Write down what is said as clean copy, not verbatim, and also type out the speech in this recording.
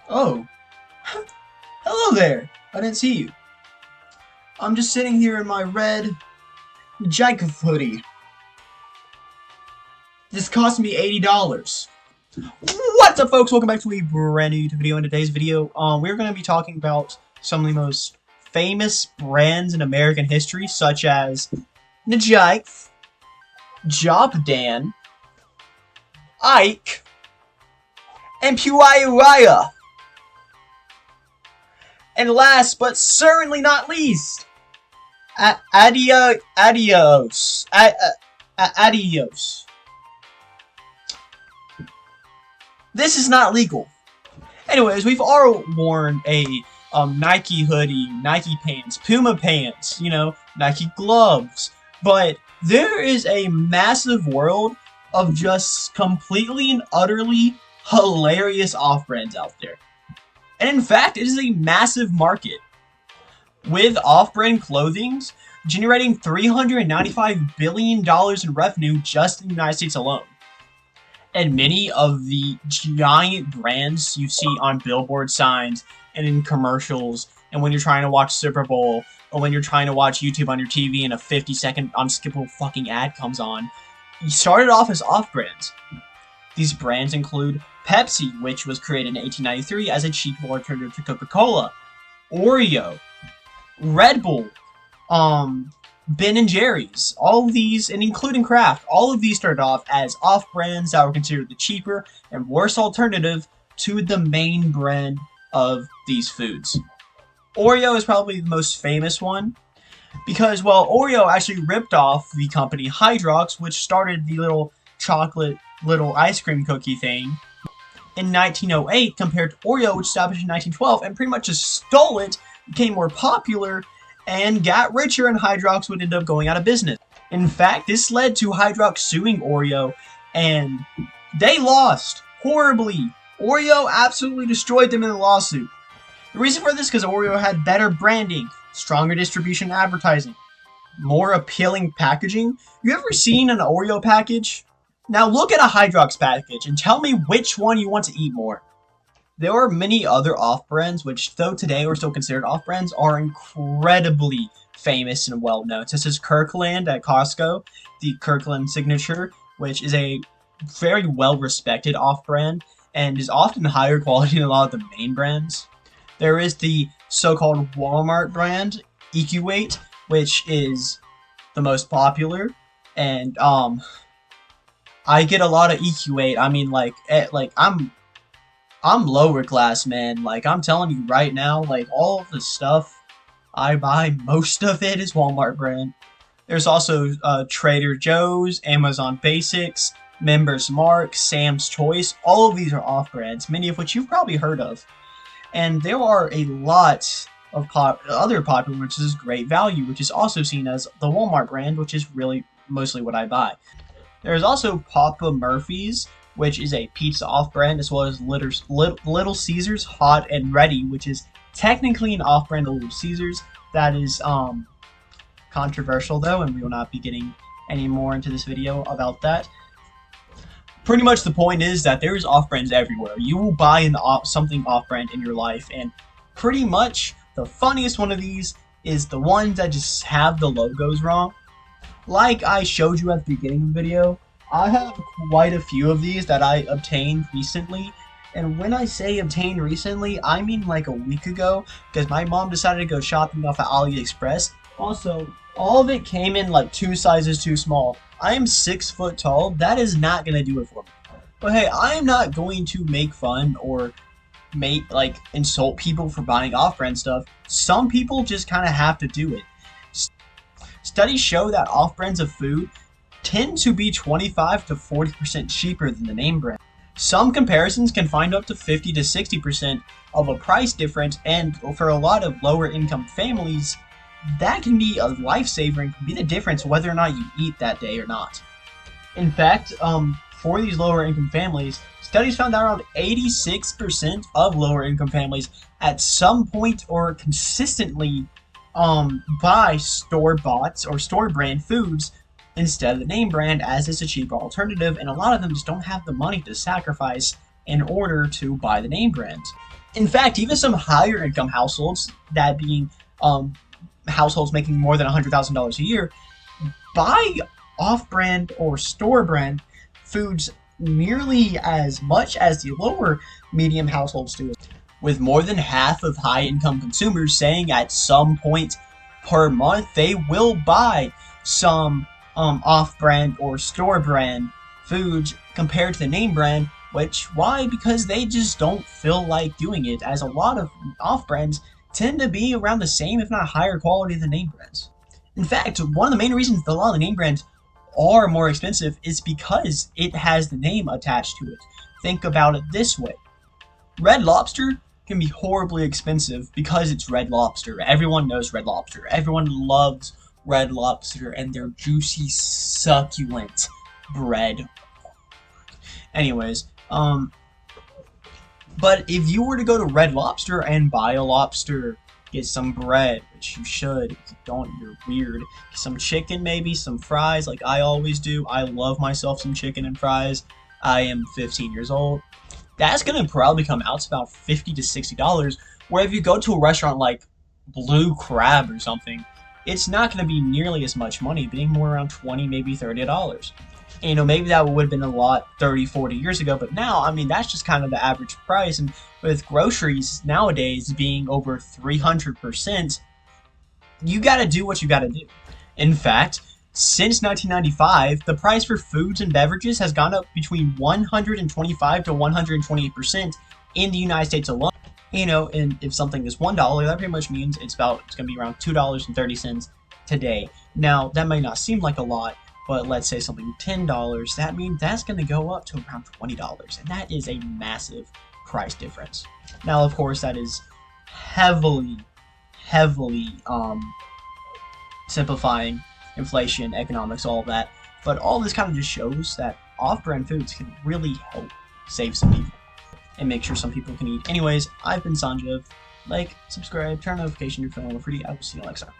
Oh, hello there. I didn't see you. I'm just sitting here in my red Jacob hoodie. This cost me $80. What's up, folks? Welcome back to a brand new YouTube video. In today's video, we're going to be talking about some of the most famous brands in American history, such as SanJev, Jobdan, Ike, and Puaya. And last but certainly not least, Adios. This is not legal. Anyways, we've all worn a Nike hoodie, Nike pants, Puma pants, Nike gloves. But there is a massive world of just completely and utterly hilarious off-brands out there. And in fact, it is a massive market, with off-brand clothings generating $395 billion in revenue just in the United States alone. And many of the giant brands you see on billboard signs and in commercials, and when you're trying to watch Super Bowl, or when you're trying to watch YouTube on your TV and a 50-second unskippable fucking ad comes on, you started off as off-brands. These brands include Pepsi, which was created in 1893 as a cheap alternative to Coca-Cola, Oreo, Red Bull, Ben & Jerry's, all of these, and including Kraft, all of these started off as off-brands that were considered the cheaper and worse alternative to the main brand of these foods. Oreo is probably the most famous one, because, well, Oreo actually ripped off the company Hydrox, which started the little chocolate little ice cream cookie thing in 1908, compared to Oreo, which established in 1912, and pretty much just stole it, became more popular, and got richer, and Hydrox would end up going out of business. In fact, this led to Hydrox suing Oreo, and they lost horribly. Oreo absolutely destroyed them in the lawsuit. The reason for this is because Oreo had better branding, stronger distribution advertising, more appealing packaging. You ever seen an Oreo package? Now look at a Hydrox package and tell me which one you want to eat more. There are many other off-brands, which though today are still considered off-brands, are incredibly famous and well-known, such as Kirkland at Costco, the Kirkland Signature, which is a very well-respected off-brand and is often higher quality than a lot of the main brands. There is the so-called Walmart brand, EQ8, which is the most popular, and I get a lot of EQ8. I mean, I'm lower class, man. Like, I'm telling you right now, like, all of the stuff I buy, most of it is Walmart brand. There's also Trader Joe's, Amazon Basics, Members Mark, Sam's Choice. All of these are off-brands, many of which you've probably heard of. And there are a lot of other popular ones, which is Great Value, which is also seen as the Walmart brand, which is really mostly what I buy. There's also Papa Murphy's, which is a pizza off-brand, as well as Little Caesars Hot and Ready, which is technically an off-brand of Little Caesars. That is controversial, though, and we will not be getting any more into this video about that. Pretty much the point is that there's off-brands everywhere. You will buy something off-brand in your life, and pretty much the funniest one of these is the ones that just have the logos wrong. Like I showed you at the beginning of the video, I have quite a few of these that I obtained recently, and when I say obtained recently, I mean like a week ago, because my mom decided to go shopping off at AliExpress. Also, all of it came in like 2 sizes too small. I am 6 foot tall, that is not going to do it for me. But hey, I am not going to make fun or insult people for buying off-brand stuff. Some people just kind of have to do it. Studies show that off-brands of food tend to be 25 to 40% cheaper than the name brand. Some comparisons can find up to 50 to 60% of a price difference, and for a lot of lower income families, that can be a lifesaver and can be the difference whether or not you eat that day or not. In fact, for these lower income families, studies found that around 86% of lower income families at some point or consistently buy store-bought or store-brand foods instead of the name brand, as it's a cheaper alternative, and a lot of them just don't have the money to sacrifice in order to buy the name brand. In fact, even some higher income households, that being households making more than $100,000 a year, buy off-brand or store-brand foods nearly as much as the lower medium households do, with more than half of high-income consumers saying at some point per month they will buy some off-brand or store-brand foods compared to the name brand. Why? Because they just don't feel like doing it, as a lot of off-brands tend to be around the same, if not higher quality than name brands. In fact, one of the main reasons that a lot of the name brands are more expensive is because it has the name attached to it. Think about it this way. Red Lobster can be horribly expensive because it's Red Lobster. Everyone knows Red Lobster. Everyone loves Red Lobster and their juicy, succulent bread. Anyways, but if you were to go to Red Lobster and buy a lobster, get some bread, which you should. If you don't, you're weird. Some chicken, maybe, some fries, like I always do. I love myself some chicken and fries. I am 15 years old. That's gonna probably come out to about $50 to $60. Where if you go to a restaurant like Blue Crab or something, it's not gonna be nearly as much money, being more around $20, maybe $30. And, maybe that would have been a lot 30, 40 years ago, but now, that's just kind of the average price. And with groceries nowadays being over 300%, you gotta do what you gotta do. In fact, since 1995, the price for foods and beverages has gone up between 125 to 128% in the United States alone. And if something is $1, that pretty much means it's gonna be around $2.30 today. Now, that may not seem like a lot, but let's say something $10, that means that's going to go up to around $20, and that is a massive price difference. Now, of course, that is heavily simplifying inflation, economics, all of that, but all this kind of just shows that off-brand foods can really help save some people and make sure some people can eat. Anyways, I've been SanJev. Like, subscribe, turn on notification, your phone, free. I will see you next time.